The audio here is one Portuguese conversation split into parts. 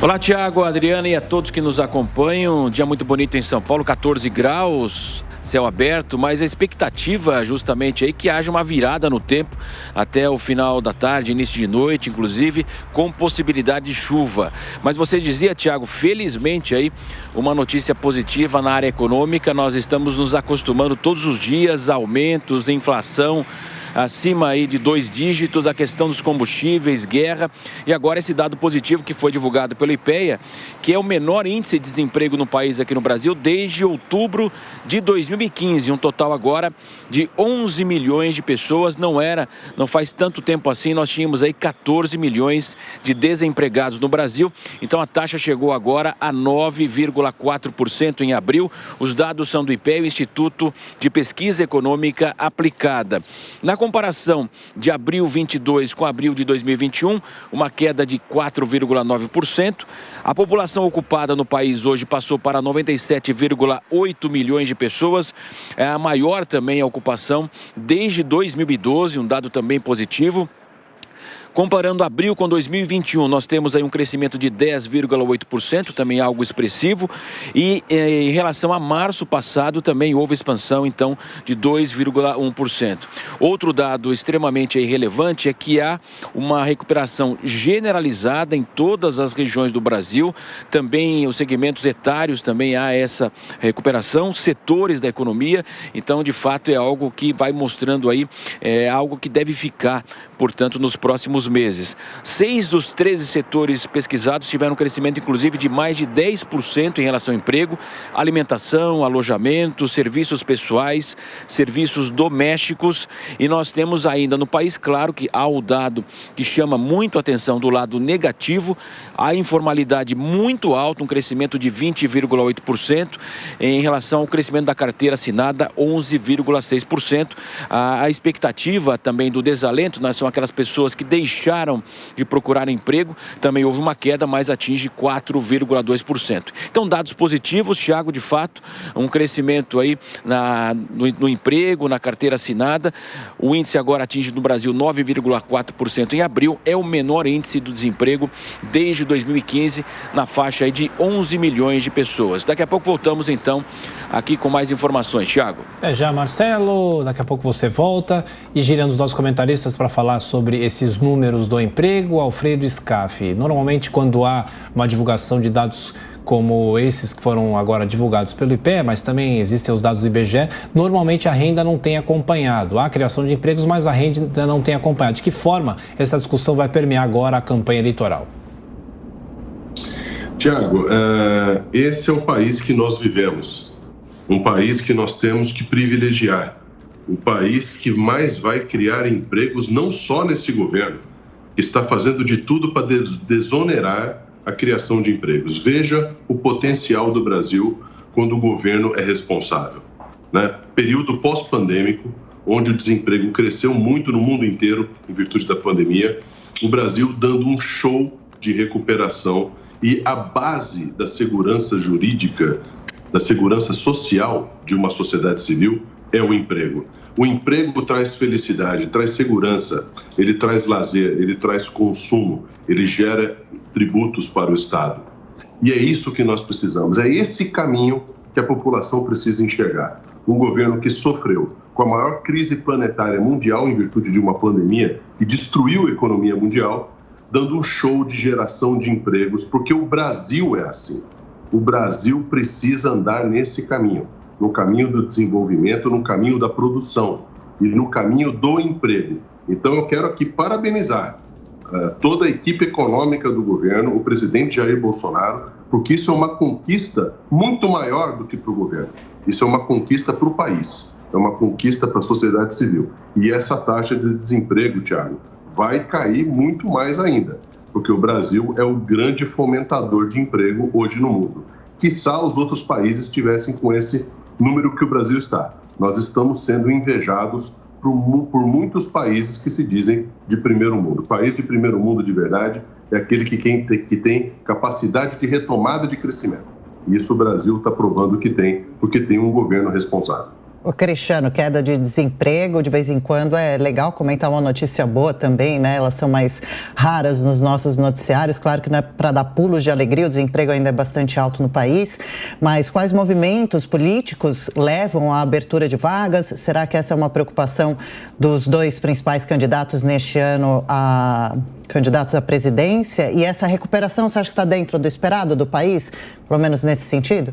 Olá, Tiago, Adriana e a todos que nos acompanham. Um dia muito bonito em São Paulo, 14 graus, céu aberto, mas a expectativa justamente aí que haja uma virada no tempo até o final da tarde, início de noite, inclusive, com possibilidade de chuva. Mas você dizia, Tiago, felizmente aí uma notícia positiva na área econômica. Nós estamos nos acostumando todos os dias, aumentos, inflação acima aí de 2 dígitos, a questão dos combustíveis, guerra, e agora esse dado positivo que foi divulgado pelo IPEA, que é o menor índice de desemprego no país aqui no Brasil desde outubro de 2015, um total agora de 11 milhões de pessoas. Não faz tanto tempo assim, nós tínhamos aí 14 milhões de desempregados no Brasil, então a taxa chegou agora a 9,4% em abril. Os dados são do IPEA, o Instituto de Pesquisa Econômica Aplicada. Na comparação de abril 22 com abril de 2021, uma queda de 4,9%. A população ocupada no país hoje passou para 97,8 milhões de pessoas. É a maior também a ocupação desde 2012, um dado também positivo. Comparando abril com 2021, nós temos aí um crescimento de 10,8%, também algo expressivo. E em relação a março passado, também houve expansão, então, de 2,1%. Outro dado extremamente relevante é que há uma recuperação generalizada em todas as regiões do Brasil. Também os segmentos etários, também há essa recuperação, setores da economia. Então, de fato, é algo que vai mostrando aí, algo que deve ficar, portanto, nos próximos meses. 6 dos 13 setores pesquisados tiveram um crescimento, inclusive, de mais de 10% em relação ao emprego, alimentação, alojamento, serviços pessoais, serviços domésticos. E nós temos ainda no país, claro que há o dado que chama muito a atenção do lado negativo, a informalidade muito alta, um crescimento de 20,8%, em relação ao crescimento da carteira assinada, 11,6%. A expectativa também do desalento, são aquelas pessoas que deixaram de procurar emprego, também houve uma queda, mas atinge 4,2%. Então, dados positivos, Thiago, de fato, um crescimento aí no emprego, na carteira assinada. O índice agora atinge no Brasil 9,4% em abril, é o menor índice do desemprego desde 2015, na faixa aí de 11 milhões de pessoas. Daqui a pouco voltamos, então, aqui com mais informações. Thiago. Até já, Marcelo. Daqui a pouco você volta e girando os nossos comentaristas para falar sobre esses números do emprego, Alfredo Scaff. Normalmente, quando há uma divulgação de dados como esses que foram agora divulgados pelo IPEA, mas também existem os dados do IBGE, normalmente a renda não tem acompanhado. Há criação de empregos, mas a renda ainda não tem acompanhado. De que forma essa discussão vai permear agora a campanha eleitoral? Tiago, esse é o país que nós vivemos, um país que nós temos que privilegiar, um país que mais vai criar empregos não só nesse governo, que está fazendo de tudo para desonerar a criação de empregos. Veja o potencial do Brasil quando o governo é responsável, né? Período pós-pandêmico, onde o desemprego cresceu muito no mundo inteiro em virtude da pandemia, o Brasil dando um show de recuperação e a base da segurança jurídica, da segurança social de uma sociedade civil é o emprego. O emprego traz felicidade, traz segurança, ele traz lazer, ele traz consumo, ele gera tributos para o Estado. E é isso que nós precisamos, é esse caminho que a população precisa enxergar. Um governo que sofreu com a maior crise planetária mundial em virtude de uma pandemia que destruiu a economia mundial, dando um show de geração de empregos, porque o Brasil é assim. O Brasil precisa andar nesse caminho, no caminho do desenvolvimento, no caminho da produção e no caminho do emprego. Então eu quero aqui parabenizar toda a equipe econômica do governo, o presidente Jair Bolsonaro, porque isso é uma conquista muito maior do que para o governo. Isso é uma conquista para o país, é uma conquista para a sociedade civil. E essa taxa de desemprego, Thiago, vai cair muito mais ainda, porque o Brasil é o grande fomentador de emprego hoje no mundo. Quiçá os outros países estivessem com esse número que o Brasil está. Nós estamos sendo invejados por muitos países que se dizem de primeiro mundo. O país de primeiro mundo de verdade é aquele que tem capacidade de retomada de crescimento. E isso o Brasil está provando que tem, porque tem um governo responsável. O Cristiano, queda de desemprego, de vez em quando é legal comentar uma notícia boa também, né? Elas são mais raras nos nossos noticiários. Claro que não é para dar pulos de alegria, o desemprego ainda é bastante alto no país. Mas quais movimentos políticos levam à abertura de vagas? Será que essa é uma preocupação dos dois principais candidatos neste ano candidatos à presidência? E essa recuperação, você acha que está dentro do esperado do país, pelo menos nesse sentido?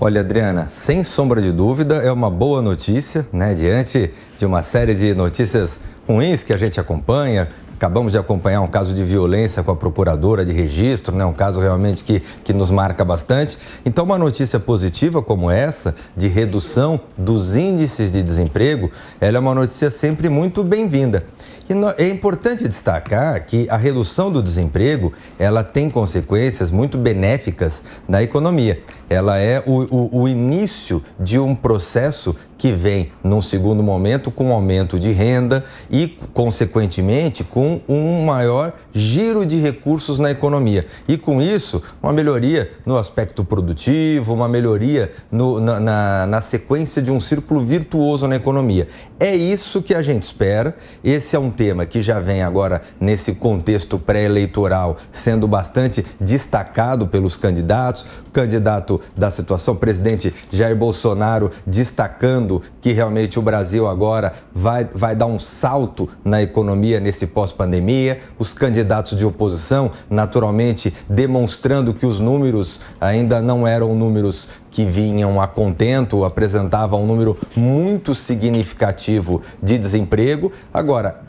Olha, Adriana, sem sombra de dúvida, é uma boa notícia, né? Diante de uma série de notícias ruins que a gente acompanha. Acabamos de acompanhar um caso de violência com a procuradora de registro, né? Um caso realmente que nos marca bastante. Então, uma notícia positiva como essa, de redução dos índices de desemprego, ela é uma notícia sempre muito bem-vinda. E é importante destacar que a redução do desemprego, ela tem consequências muito benéficas na economia. Ela é o início de um processo que vem, num segundo momento, com aumento de renda e, consequentemente, com um maior giro de recursos na economia. E, com isso, uma melhoria no aspecto produtivo, uma melhoria na sequência de um círculo virtuoso na economia. É isso que a gente espera. Esse é um tema que já vem agora nesse contexto pré-eleitoral sendo bastante destacado pelos candidatos. O candidato da situação, o presidente Jair Bolsonaro, destacando que realmente o Brasil agora vai dar um salto na economia nesse pós-pandemia. Os candidatos de oposição, naturalmente, demonstrando que os números ainda não eram números que vinham a contento, apresentavam um número muito significativo de desemprego. Agora,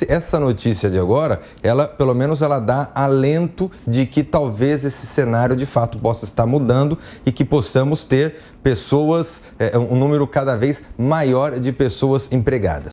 essa notícia de agora, pelo menos ela dá alento de que talvez esse cenário de fato possa estar mudando e que possamos ter pessoas, um número cada vez maior de pessoas empregadas.